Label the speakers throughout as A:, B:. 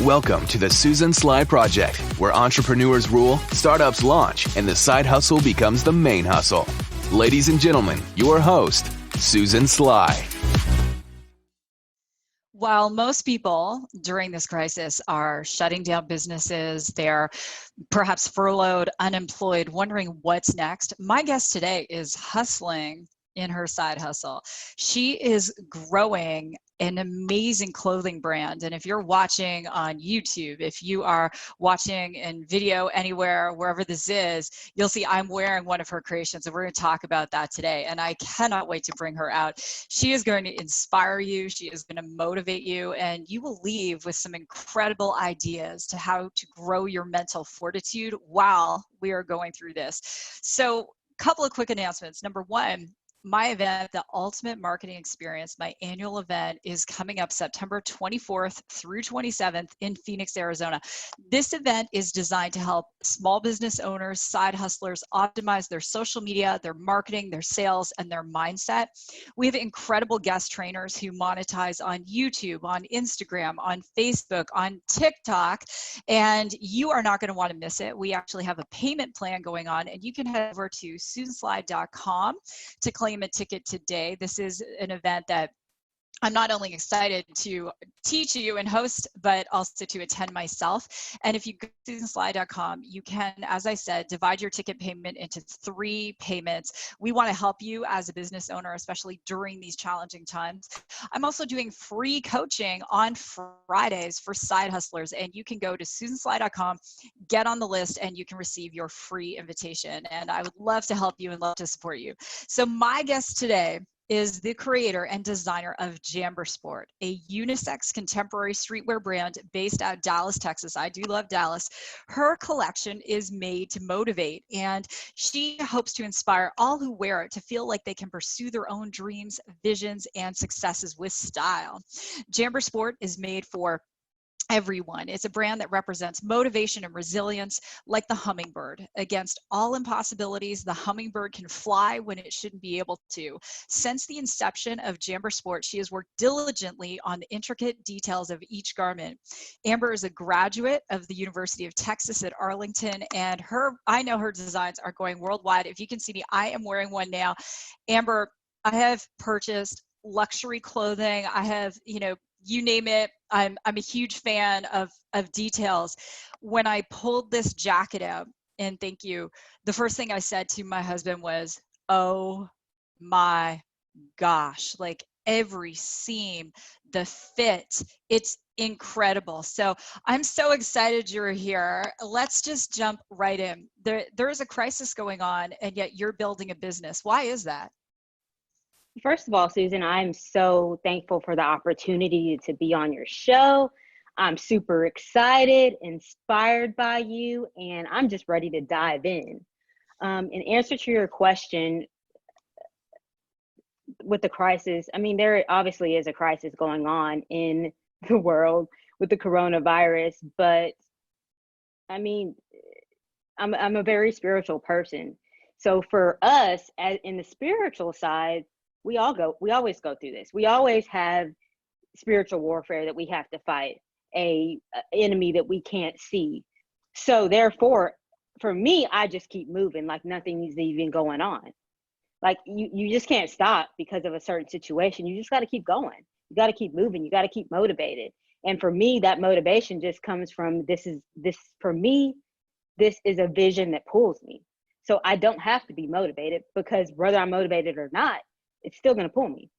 A: Welcome to the Susan Sly Project, where entrepreneurs rule, startups launch, and the side hustle becomes the main hustle. Ladies and gentlemen, your host, Susan Sly.
B: While most people during this crisis are shutting down businesses, they're perhaps furloughed, unemployed, wondering what's next, my guest today is hustling in her side hustle. She is growing an amazing clothing brand. And if you're watching on YouTube, if you are watching in video anywhere, wherever this is, you'll see I'm wearing one of her creations, and we're going to talk about that today. And I cannot wait to bring her out. She is going to inspire you. She is going to motivate you, and you will leave with some incredible ideas to how to grow your mental fortitude while we are going through this. So a couple of quick announcements. Number one, my event, the Ultimate Marketing Experience, my annual event, is coming up September 24th through 27th in Phoenix, Arizona. This event is designed to help small business owners, side hustlers optimize their social media, their marketing, their sales, and their mindset. We have incredible guest trainers who monetize on YouTube, on Instagram, on Facebook, on TikTok, and you are not going to want to miss it. We actually have a payment plan going on, and you can head over to susansly.com to claim a ticket today. This is an event that I'm not only excited to teach you and host, but also to attend myself. And if you go to susansly.com, you can, as I said, divide your ticket payment into 3 payments. We want to help you as a business owner, especially during these challenging times. I'm also doing free coaching on Fridays for side hustlers, and you can go to susansly.com, get on the list, and you can receive your free invitation. And I would love to help you and love to support you. So my guest today is the creator and designer of Jambersport, a unisex contemporary streetwear brand based out of Dallas, Texas. I do love Dallas. Her collection is made to motivate, and she hopes to inspire all who wear it to feel like they can pursue their own dreams, visions, and successes with style. Jambersport is made for everyone. It's a brand that represents motivation and resilience, like the Hummingbird. Against all impossibilities, the Hummingbird can fly when it shouldn't be able to. Since the inception of Jambersport, she has worked diligently on the intricate details of each garment. Amber is a graduate of the University of Texas at Arlington, and I know her designs are going worldwide. If you can see me, I am wearing one now. Amber, I have purchased luxury clothing. I have, you name it. I'm a huge fan of details. When I pulled this jacket out, and thank you, the first thing I said to my husband was, "Oh my gosh," like every seam, the fit, it's incredible. So I'm so excited you're here. Let's just jump right in. There is a crisis going on, and yet you're building a business. Why is that?
C: First of all, Susan, I'm so thankful for the opportunity to be on your show. I'm super excited, inspired by you, and I'm just ready to dive in. In answer to your question with the crisis, I mean, there obviously is a crisis going on in the world with the coronavirus, but I mean, I'm a very spiritual person. So for us, in the spiritual side, we always go through this. We always have spiritual warfare that we have to fight, a enemy that we can't see. So therefore, for me, I just keep moving like nothing's even going on. Like you just can't stop because of a certain situation. You just got to keep going. You got to keep moving. You got to keep motivated. And for me, that motivation just comes from this is a vision that pulls me. So I don't have to be motivated, because whether I'm motivated or not, it's still going to pull me.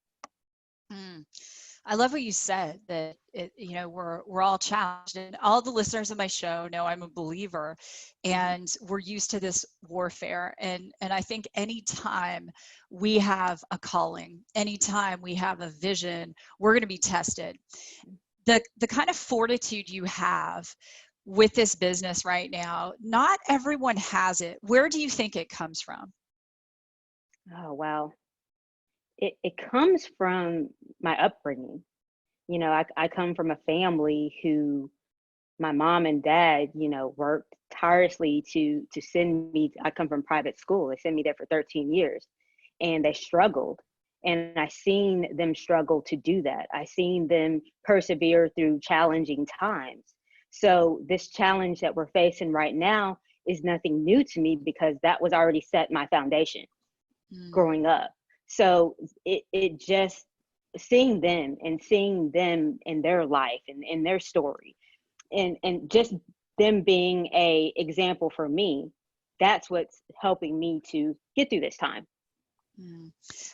B: I love what you said, that we're all challenged, and all the listeners of my show know I'm a believer, and we're used to this warfare. And I think anytime we have a calling, anytime we have a vision, we're going to be tested. The kind of fortitude you have with this business right now, not everyone has it. Where do you think it comes from?
C: Oh, wow. It comes from my upbringing. I come from a family who my mom and dad, worked tirelessly to send me. I come from private school. They sent me there for 13 years, and they struggled. And I seen them struggle to do that. I seen them persevere through challenging times. So this challenge that we're facing right now is nothing new to me because that was already set my foundation growing up. So it just seeing them in their life and in their story and just them being a example for me, that's what's helping me to get through this time.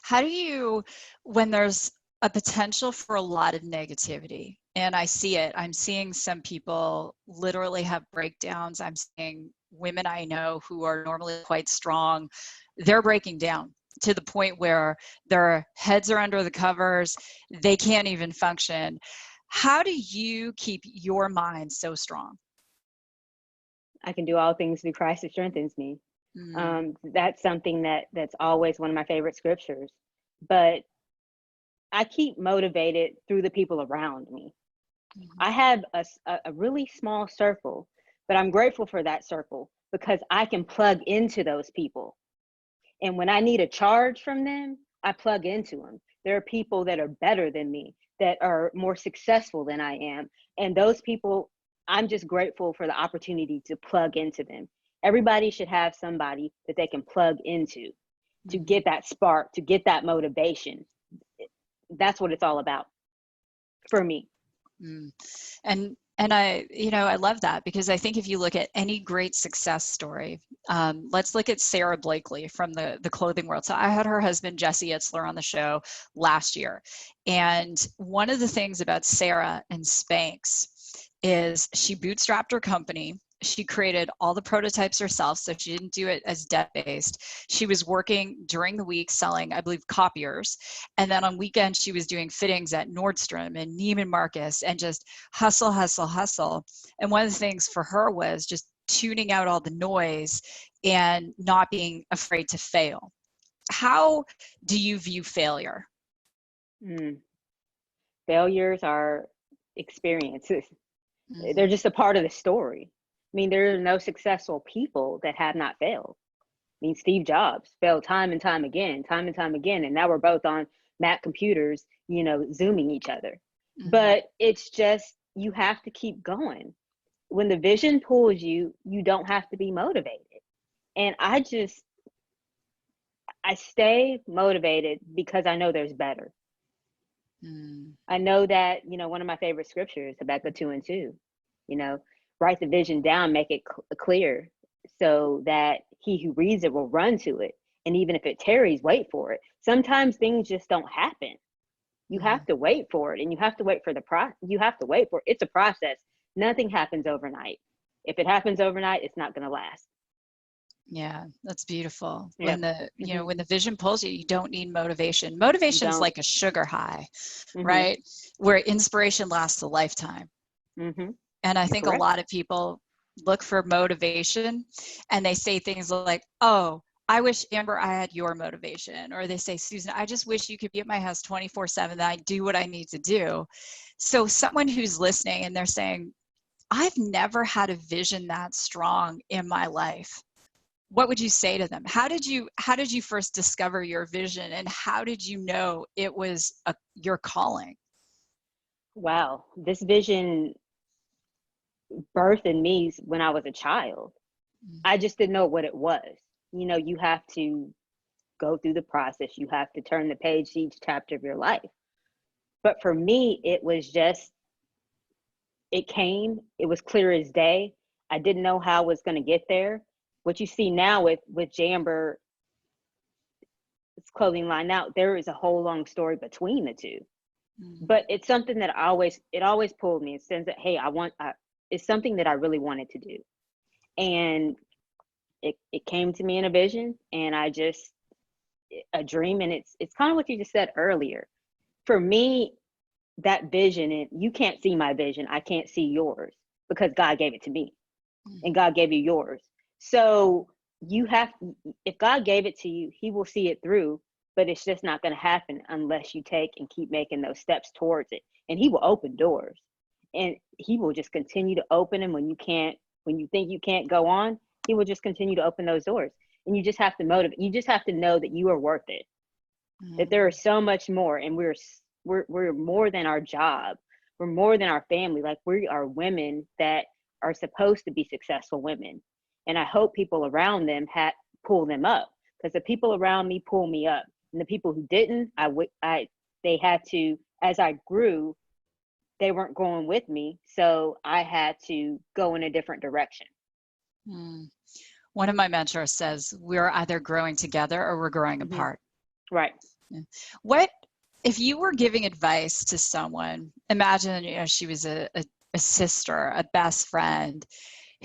B: How do you, when there's a potential for a lot of negativity, and I see it, I'm seeing some people literally have breakdowns. I'm seeing women I know who are normally quite strong, they're breaking down to the point where their heads are under the covers, they can't even function. How do you keep your mind so strong?
C: I can do all things through Christ who strengthens me. That's something that's always one of my favorite scriptures. But I keep motivated through the people around me. I have a really small circle, but I'm grateful for that circle because I can plug into those people. And when I need a charge from them, I plug into them. There are people that are better than me, that are more successful than I am. And those people, I'm just grateful for the opportunity to plug into them. Everybody should have somebody that they can plug into to get that spark, to get that motivation. That's what it's all about for me.
B: And I, I love that because I think if you look at any great success story, let's look at Sarah Blakely from the clothing world. So I had her husband, Jesse Itzler, on the show last year. And one of the things about Sarah and Spanx is she bootstrapped her company. She created all the prototypes herself, so she didn't do it as debt-based. She was working during the week selling, I believe, copiers. And then on weekends, she was doing fittings at Nordstrom and Neiman Marcus and just hustle, hustle, hustle. And one of the things for her was just tuning out all the noise and not being afraid to fail. How do you view failure?
C: Failures are experiences. They're just a part of the story. I mean, there are no successful people that have not failed. I mean, Steve Jobs failed time and time again, and now we're both on Mac computers, Zooming each other. But it's just, you have to keep going. When the vision pulls you, you don't have to be motivated. And I stay motivated because I know there's better. I know that, one of my favorite scriptures, Habakkuk 2:2, write the vision down, make it clear so that he who reads it will run to it. And even if it tarries, wait for it. Sometimes things just don't happen. You have to wait for it, and you have to wait for you have to wait for it. It's a process. Nothing happens overnight. If it happens overnight, it's not going to last.
B: Yeah, that's beautiful.
C: Yeah.
B: When when the vision pulls you, you don't need motivation. Motivation is like a sugar high, right? Where inspiration lasts a lifetime. And I think a lot of people look for motivation and they say things like, oh, I wish, Amber, I had your motivation. Or they say, Susan, I just wish you could be at my house 24/7, that I do what I need to do. So someone who's listening and they're saying, I've never had a vision that strong in my life. What would you say to them? How did you first discover your vision, and how did you know it was your calling?
C: Wow, this vision birthed in me when I was a child. I just didn't know what it was. You have to go through the process. You have to turn the page to each chapter of your life. But for me, it was just, it came, it was clear as day. I didn't know how I was going to get there. What you see now with Jamber's clothing line now, there is a whole long story between the two. But it's something that it always pulled me. It says that, hey, it's something that I really wanted to do. And it came to me in a vision, and a dream. And it's kind of what you just said earlier. For me, that vision, and you can't see my vision. I can't see yours because God gave it to me, and God gave you yours. So if God gave it to you, he will see it through, but it's just not going to happen unless you take and keep making those steps towards it. And he will open doors, and he will just continue to open them when you think you can't go on, he will just continue to open those doors. And you just have to motivate. You just have to know that you are worth it, that there is so much more, and we're more than our job. We're more than our family. Like, we are women that are supposed to be successful women. And I hope people around them pull them up, because the people around me pull me up. And the people who didn't, they had to, as I grew, they weren't going with me. So I had to go in a different direction.
B: One of my mentors says, we're either growing together or we're growing apart.
C: Right.
B: What, if you were giving advice to someone, imagine, she was a sister, a best friend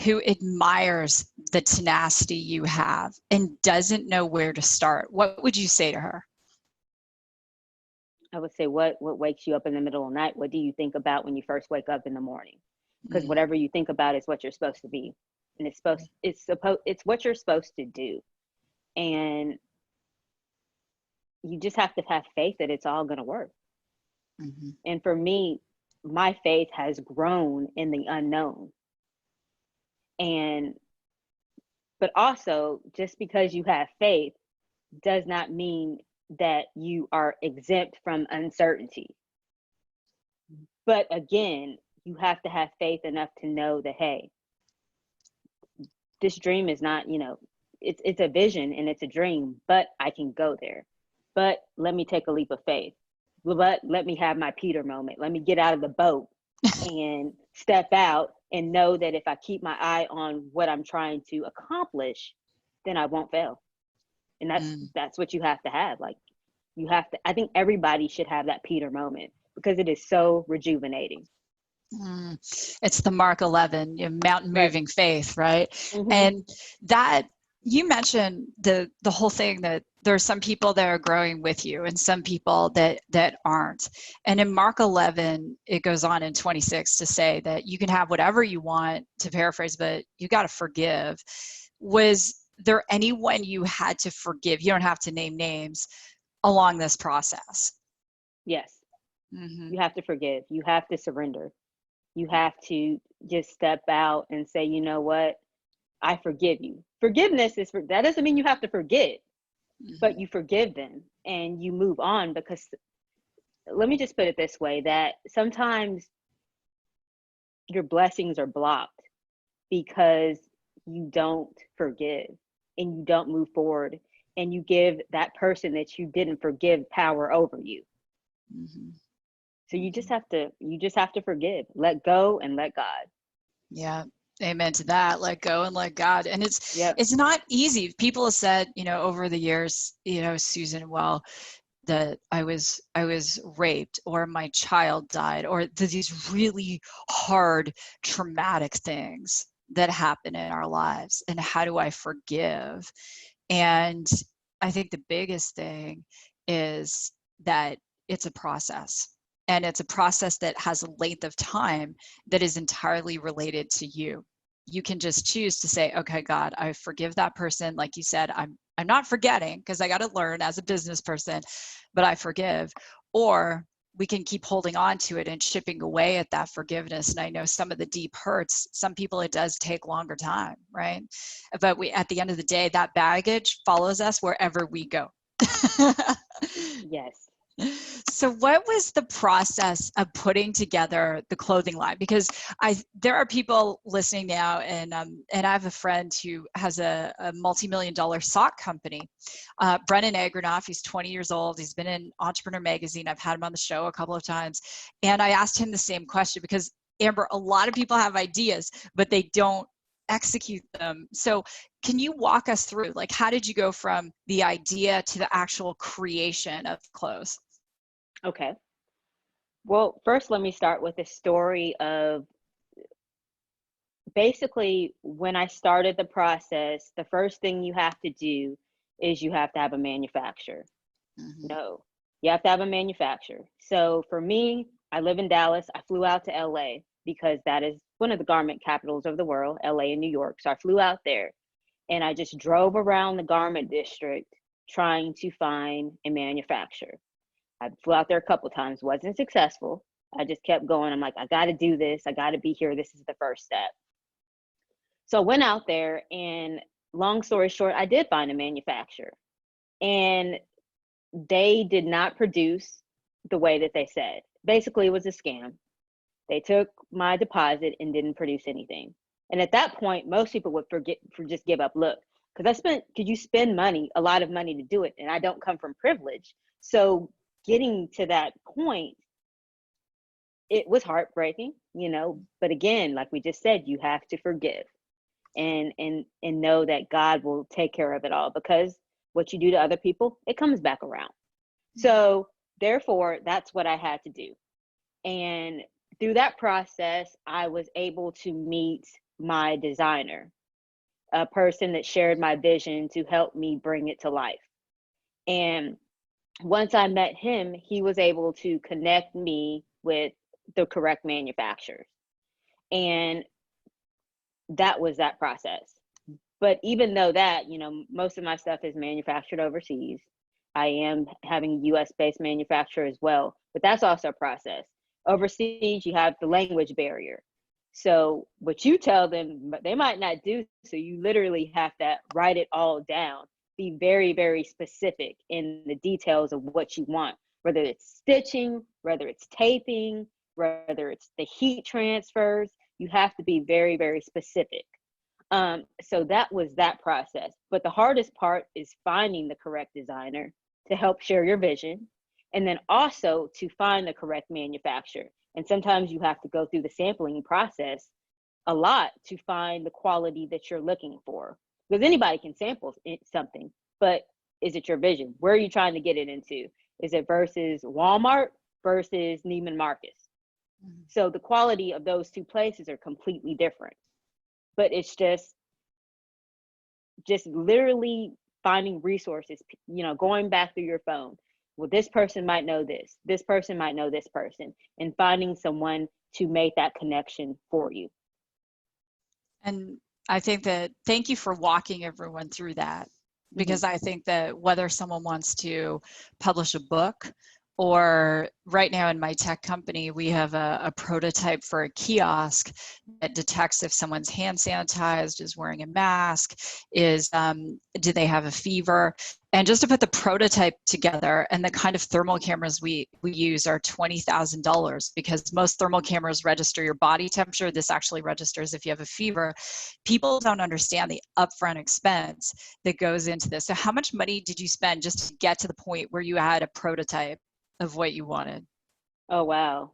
B: who admires the tenacity you have and doesn't know where to start, what would you say to her?
C: I would say, what wakes you up in the middle of the night? What do you think about when you first wake up in the morning? Because whatever you think about is what you're supposed to be. And it's what you're supposed to do. And you just have to have faith that it's all going to work. And for me, my faith has grown in the unknown. But also, just because you have faith does not mean that you are exempt from uncertainty. But again, you have to have faith enough to know that, hey, this dream is not, it's a vision and it's a dream, but I can go there. But let me take a leap of faith. Let me have my Peter moment. Let me get out of the boat and step out and know that if I keep my eye on what I'm trying to accomplish, then I won't fail. And that's what you have to have. Like, you have to, I think everybody should have that Peter moment, because it is so rejuvenating.
B: It's the Mark 11, mountain moving faith, right? And that, you mentioned the whole thing that there are some people that are growing with you and some people that aren't. And in Mark 11, it goes on in 26 to say that you can have whatever you want, to paraphrase, but you got to forgive. Was there anyone you had to forgive? You don't have to name names along this process.
C: Yes. You have to forgive. You have to surrender. You have to just step out and say, you know what? I forgive you. Forgiveness that doesn't mean you have to forget, but you forgive them and you move on. Because let me just put it this way, that sometimes your blessings are blocked because you don't forgive and you don't move forward, and you give that person that you didn't forgive power over you. So you just have to forgive, let go, and let God.
B: Yeah. Amen to that. Let go and let God. And it's not easy. People have said, over the years, Susan, well, that I was raped, or my child died, or these really hard, traumatic things that happen in our lives. And how do I forgive? And I think the biggest thing is that it's a process. And it's a process that has a length of time that is entirely related to you. You can just choose to say, okay, God, I forgive that person. Like you said, I'm not forgetting, because I got to learn as a business person, but I forgive. Or we can keep holding on to it and chipping away at that forgiveness. And I know some of the deep hurts, some people, it does take longer time, right? But at the end of the day, that baggage follows us wherever we go.
C: Yes.
B: So what was the process of putting together the clothing line? Because there are people listening now, and I have a friend who has a multi-million-dollar sock company. Brennan Agronoff, he's 20 years old. He's been in Entrepreneur Magazine. I've had him on the show a couple of times. And I asked him the same question, because, Amber, a lot of people have ideas, but they don't execute them. So can you walk us through, like, how did you go from the idea to the actual creation of clothes?
C: Okay. Well, first, let me start with a story of, basically, when I started the process, the first thing you have to do is you have to have a manufacturer. No, you have to have a manufacturer. So for me, I live in Dallas. I flew out to LA because that is one of the garment capitals of the world, LA and New York. So I flew out there and I just drove around the garment district trying to find a manufacturer. I flew out there a couple of times, wasn't successful. I just kept going. I'm like, I got to do this. I got to be here. This is the first step. So I went out there, and long story short, I did find a manufacturer, and they did not produce the way that they said. Basically, it was a scam. They took my deposit and didn't produce anything. And at that point, most people would just give up. Look, because you spend money, a lot of money to do it, and I don't come from privilege. So getting to that point, it was heartbreaking, but again, like we just said, you have to forgive and know that God will take care of it all, because what you do to other people, it comes back around. So therefore, that's what I had to do. And through that process, I was able to meet my designer, a person that shared my vision to help me bring it to life. And once I met him, he was able to connect me with the correct manufacturers. And that was that process. But even though that, most of my stuff is manufactured overseas, I am having a US based manufacturer as well, but that's also a process. Overseas, you have the language barrier. So what you tell them, they might not do. So you literally have to write it all down, be very, very specific in the details of what you want, whether it's stitching, whether it's taping, whether it's the heat transfers. You have to be very, very specific. So that was that process. But the hardest part is finding the correct designer to help share your vision, and then also to find the correct manufacturer. And sometimes you have to go through the sampling process a lot to find the quality that you're looking for. Because anybody can sample something, but is it your vision? Where are you trying to get it into? Is it versus Walmart versus Neiman Marcus? So the quality of those two places are completely different. But it's just literally finding resources, going back through your phone. Well, this person might know this person might know this person, and finding someone to make that connection for you.
B: And I think that, thank you for walking everyone through that, because I think that whether someone wants to publish a book, or right now in my tech company, we have a prototype for a kiosk that detects if someone's hand sanitized, is wearing a mask, do they have a fever? And just to put the prototype together, and the kind of thermal cameras we use are $20,000, because most thermal cameras register your body temperature. This actually registers if you have a fever. People don't understand the upfront expense that goes into this. So how much money did you spend just to get to the point where you had a prototype of what you wanted?
C: Oh, wow.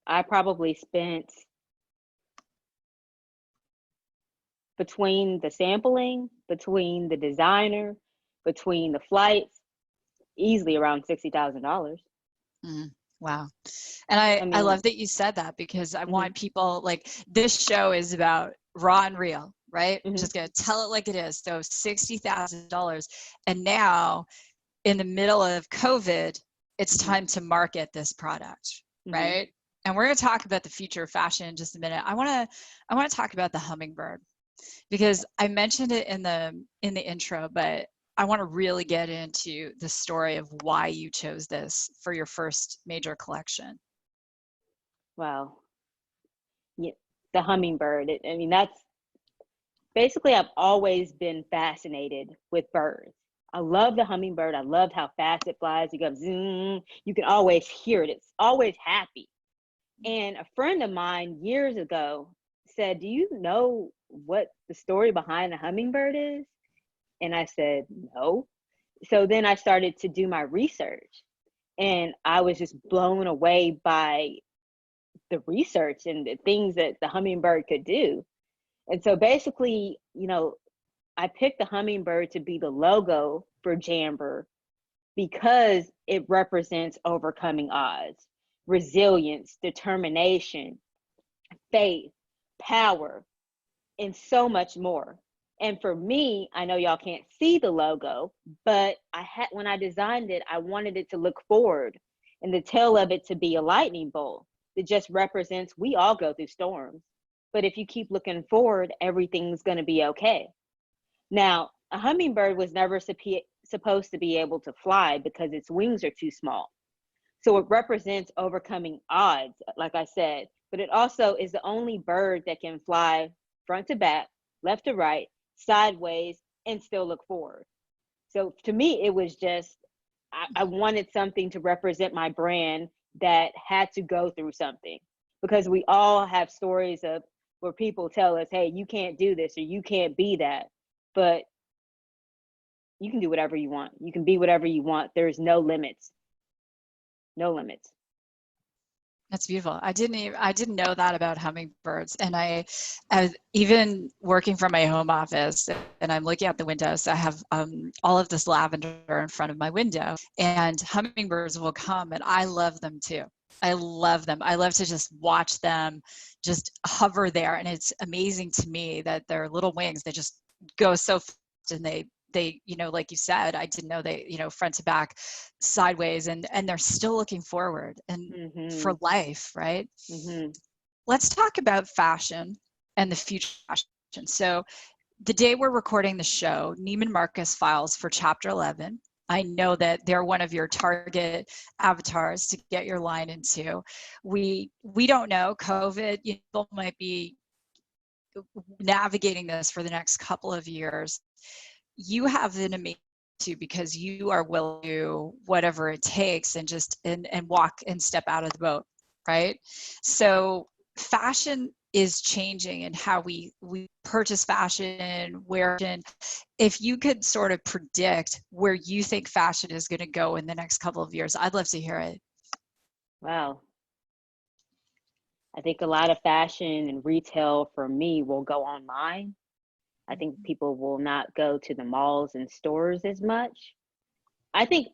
C: I probably spent, between the sampling, between the designer, between the flights, easily around $60,000.
B: Wow. And I love that you said that, because I want people, like, this show is about raw and real, right? Just gonna tell it like it is. So $60,000, and now in the middle of COVID, it's time to market this product, right? And we're going to talk about the future of fashion in just a minute. I want to talk about the Hummingbird, because I mentioned it in the intro, but I want to really get into the story of why you chose this for your first major collection.
C: Wow. Yeah, the Hummingbird. That's basically, I've always been fascinated with birds. I love the hummingbird. I love how fast it flies. You go zoom. You can always hear it. It's always happy. And a friend of mine years ago said, "Do you know what the story behind the hummingbird is?" And I said, "No." So then I started to do my research, and I was just blown away by the research and the things that the hummingbird could do. And so basically, I picked the hummingbird to be the logo for Jamber because it represents overcoming odds, resilience, determination, faith, power, and so much more. And for me, I know y'all can't see the logo, but when I designed it, I wanted it to look forward, and the tail of it to be a lightning bolt that just represents we all go through storms. But if you keep looking forward, everything's going to be okay. Now, a hummingbird was never supposed to be able to fly because its wings are too small. So it represents overcoming odds, like I said, but it also is the only bird that can fly front to back, left to right, sideways, and still look forward. So to me, it was just, I wanted something to represent my brand that had to go through something. because we all have stories of where people tell us, hey, you can't do this or you can't be that. But you can do whatever you want. You can be whatever you want. There's no limits. No limits.
B: That's beautiful. I didn't know that about hummingbirds. And I even working from my home office, and I'm looking out the window, so I have all of this lavender in front of my window, and hummingbirds will come, and I love them too. I love them. I love to just watch them just hover there, and it's amazing to me that their little wings, they just go so fast, and they like you said, I didn't know they, front to back, sideways, and they're still looking forward and for life, right? Let's talk about fashion and the future of fashion. So the day we're recording the show, Neiman Marcus files for Chapter 11. I know that they're one of your target avatars to get your line into. We don't know. COVID, people might be navigating this for the next couple of years. You have an amazing too, because you are willing to do whatever it takes and just and walk and step out of the boat, right? So fashion is changing and how we purchase fashion, wear it. If you could sort of predict where you think fashion is going to go in the next couple of years, I'd love to hear it.
C: Wow. I think a lot of fashion and retail for me will go online. I think people will not go to the malls and stores as much. I think,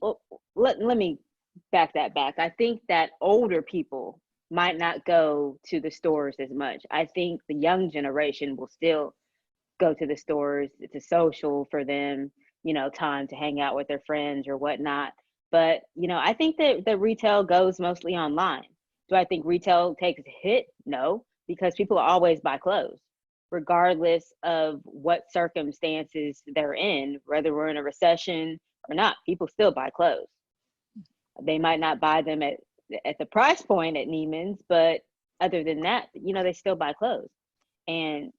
C: let me back that back. I think that older people might not go to the stores as much. I think the young generation will still go to the stores. It's a social for them, time to hang out with their friends or whatnot. But, I think that the retail goes mostly online. Do I think retail takes a hit? No, because people always buy clothes, regardless of what circumstances they're in, whether we're in a recession or not. People still buy clothes. They might not buy them at the price point at Neiman's, but other than that, they still buy clothes. And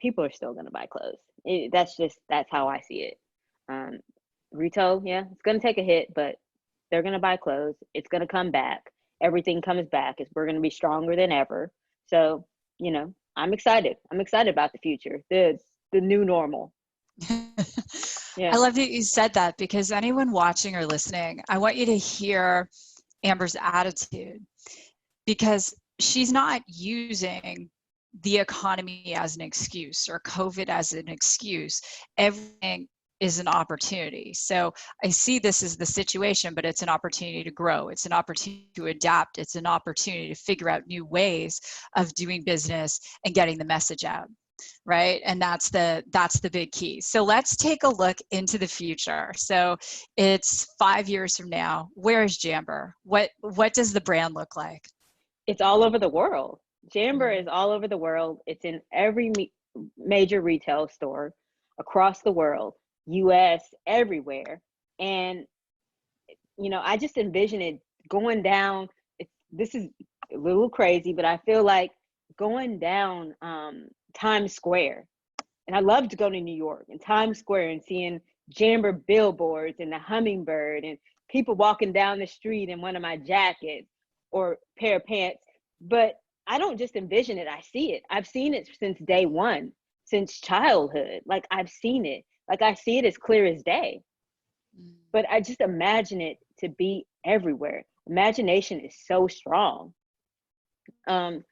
C: people are still going to buy clothes. That's how I see it. Retail, yeah, it's going to take a hit, but they're going to buy clothes. It's going to come back. Everything comes back. We're going to be stronger than ever. So, I'm excited. I'm excited about the future, the new normal.
B: Yeah. I love that you said that, because anyone watching or listening, I want you to hear Amber's attitude, because she's not using the economy as an excuse or COVID as an excuse. Everything is an opportunity. So I see this as the situation, but it's an opportunity to grow. It's an opportunity to adapt. It's an opportunity to figure out new ways of doing business and getting the message out, right? And that's the big key. So let's take a look into the future. So it's 5 years from now. Where is Jamber? What does the brand look like?
C: It's all over the world. Jamber is all over the world. It's in every major retail store across the world. US, everywhere. And I just envision it going down. This is a little crazy, but I feel like going down Times Square. And I love to go to New York and Times Square and seeing Jamber billboards and the Hummingbird and people walking down the street in one of my jackets or pair of pants. But I don't just envision it, I see it. I've seen it since day one, since childhood. Like, I've seen it. Like, I see it as clear as day. But I just imagine it to be everywhere. Imagination is so strong. What,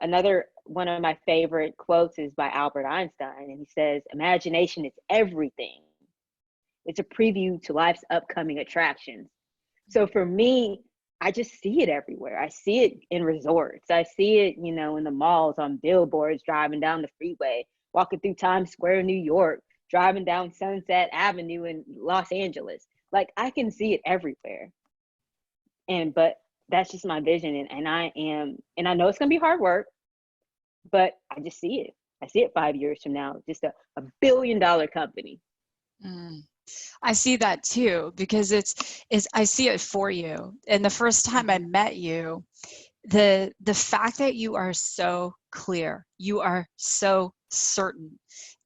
C: another one of my favorite quotes is by Albert Einstein, and he says, imagination is everything. It's a preview to life's upcoming attractions. So for me, I just see it everywhere. I see it in resorts. I see it, in the malls, on billboards, driving down the freeway, walking through Times Square, New York, driving down Sunset Avenue in Los Angeles. Like, I can see it everywhere. But that's just my vision. And I know it's going to be hard work, but I just see it. I see it 5 years from now, just a $1 billion company.
B: I see that too, because I see it for you. And the first time I met you, the fact that you are so clear, you are so certain,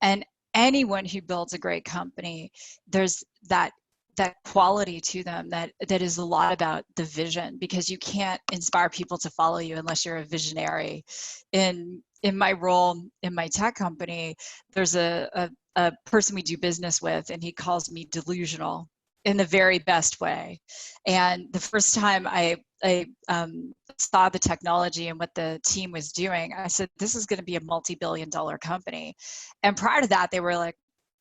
B: and anyone who builds a great company, there's that that quality to them that is a lot about the vision, because you can't inspire people to follow you unless you're a visionary. In my role in my tech company, there's a person we do business with, and he calls me delusional in the very best way. And the first time I saw the technology and what the team was doing, I said, this is going to be a multi-billion-dollar company. And prior to that, they were like,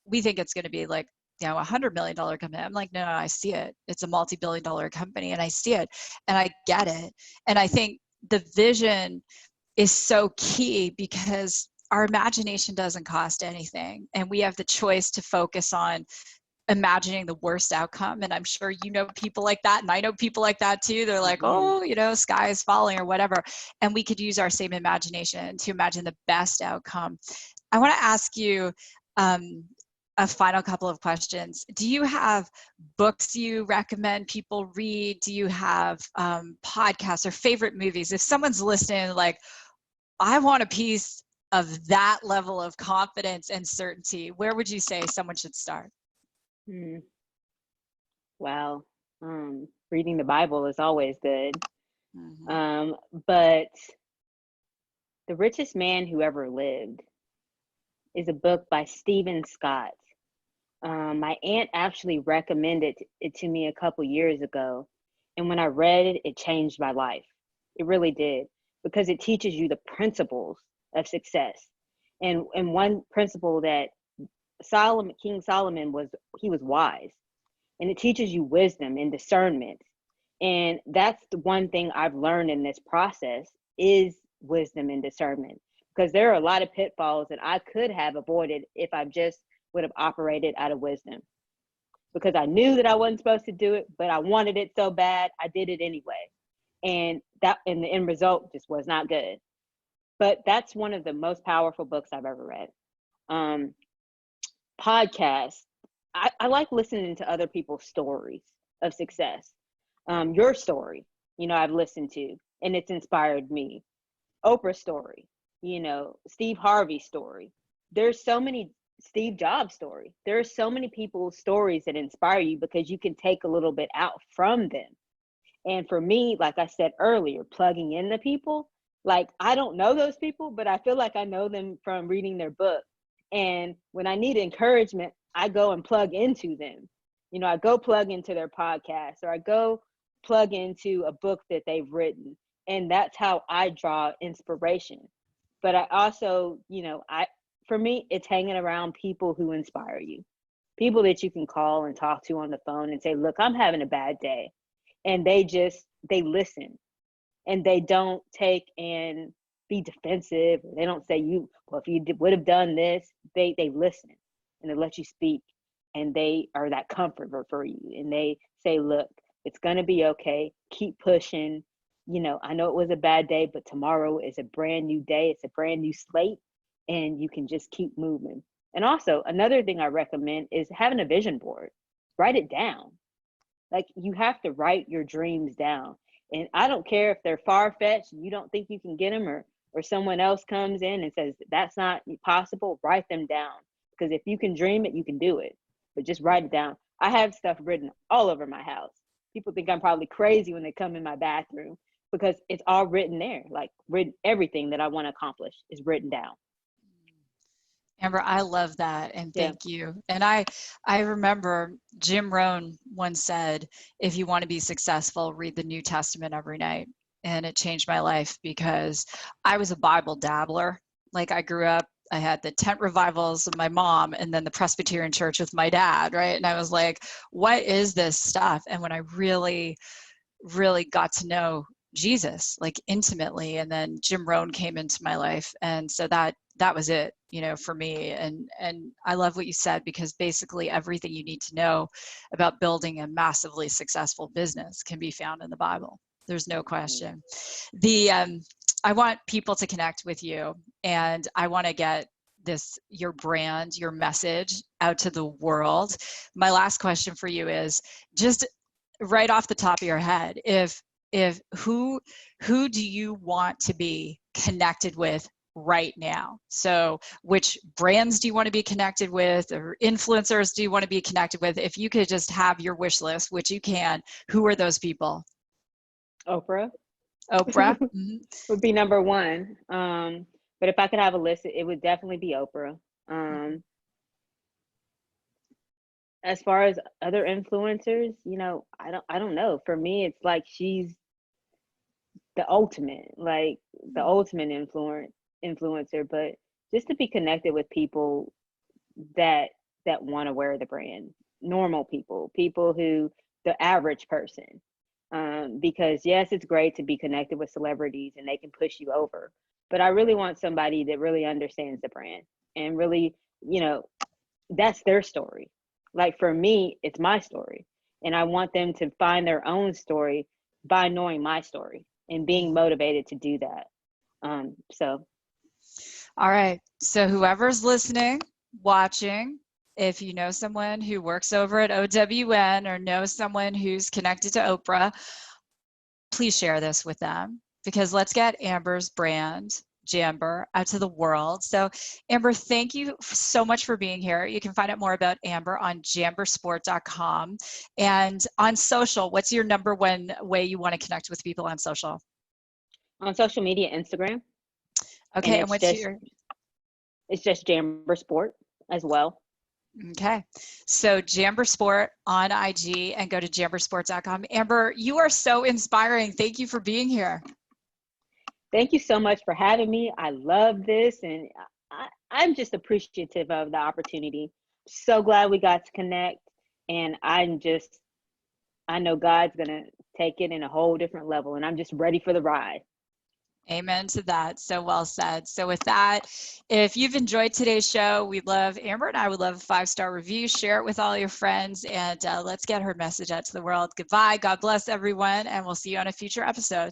B: we think it's going to be like, $100 million company. I'm like, no, I see it. It's a multi-billion-dollar company, and I see it, and I get it. And I think the vision is so key, because our imagination doesn't cost anything, and we have the choice to focus on imagining the worst outcome. And I'm sure you know people like that, and I know people like that too. They're like, oh, sky is falling or whatever. And we could use our same imagination to imagine the best outcome. I want to ask you a final couple of questions. Do you have books you recommend people read? Do you have podcasts or favorite movies? If someone's listening, like, I want a piece of that level of confidence and certainty, where would you say someone should start?
C: Well, reading the Bible is always good. But The Richest Man Who Ever Lived is a book by Stephen Scott. My aunt actually recommended it to me a couple years ago. And when I read it, it changed my life. It really did, because it teaches you the principles of success. And one principle that King Solomon was wise. And it teaches you wisdom and discernment. And that's the one thing I've learned in this process is wisdom and discernment, because there are a lot of pitfalls that I could have avoided if I just would have operated out of wisdom, because I knew that I wasn't supposed to do it, but I wanted it so bad, I did it anyway. And the end result just was not good. But that's one of the most powerful books I've ever read. Podcasts, I like listening to other people's stories of success. Your story, I've listened to, and it's inspired me. Oprah's story, Steve Harvey's story. There's so many, Steve Jobs' story. There are so many people's stories that inspire you, because you can take a little bit out from them. And for me, like I said earlier, plugging in the people, like, I don't know those people, but I feel like I know them from reading their book. And when I need encouragement, I go and plug into them. I go plug into their podcast, or I go plug into a book that they've written. And that's how I draw inspiration. But I also, for me, it's hanging around people who inspire you, people that you can call and talk to on the phone and say, look, I'm having a bad day. And they listen, and they don't take and be defensive. They don't say, if you would have done this. They listen, and they let you speak, and they are that comforter for you. And they say, look, it's going to be okay. Keep pushing. I know it was a bad day, but tomorrow is a brand new day. It's a brand new slate, and you can just keep moving. And also, another thing I recommend is having a vision board. Write it down. Like, you have to write your dreams down. And I don't care if they're far-fetched and you don't think you can get them, or someone else comes in and says, that's not possible, write them down. Because if you can dream it, you can do it. But just write it down. I have stuff written all over my house. People think I'm probably crazy when they come in my bathroom, because it's all written there. Like, written, everything that I want to accomplish is written down.
B: Amber, I love that, and thank you. And I remember Jim Rohn once said, if you want to be successful, read the New Testament every night. And it changed my life, because I was a Bible dabbler. Like, I grew up, I had the tent revivals with my mom, and then the Presbyterian church with my dad, right? And I was like, what is this stuff? And when I really, really got to know Jesus, like, intimately, and then Jim Rohn came into my life. And so that was it, for me. And I love what you said, because basically everything you need to know about building a massively successful business can be found in the Bible. There's no question. I want people to connect with you, and I want to get your brand, your message out to the world. My last question for you is, just right off the top of your head, if who do you want to be connected with right now. So which brands do you want to be connected with, or influencers do you want to be connected with? If you could just have your wish list, which you can, who are those people?
C: Oprah
B: Oprah? Mm-hmm.
C: would be number one. But if I could have a list, it would definitely be Oprah. As far as other influencers, I don't know. For me, it's like she's the ultimate, like the ultimate influencer. But just to be connected with people that want to wear the brand, normal people who, the average person. Because yes, it's great to be connected with celebrities and they can push you over, but I really want somebody that really understands the brand and really, that's their story. Like for me, it's my story, and I want them to find their own story by knowing my story and being motivated to do that. So.
B: All right. So whoever's listening, watching, if you know someone who works over at OWN or know someone who's connected to Oprah, please share this with them, because let's get Amber's brand, Jamber, out to the world. So Amber, thank you so much for being here. You can find out more about Amber on jambersport.com. And on social, what's your number one way you want to connect with people on social?
C: On social media, Instagram.
B: Okay,
C: and it's just Jamber Sport as well.
B: Okay, so Jamber Sport on IG, and go to jambersport.com. Amber, you are so inspiring. Thank you for being here.
C: Thank you so much for having me. I love this, and I'm just appreciative of the opportunity. So glad we got to connect, and I know God's gonna take it in a whole different level, and I'm just ready for the ride.
B: Amen to that. So well said. So with that, if you've enjoyed today's show, we'd love, Amber and I would love a 5-star review. Share it with all your friends, and let's get her message out to the world. Goodbye. God bless everyone, and we'll see you on a future episode.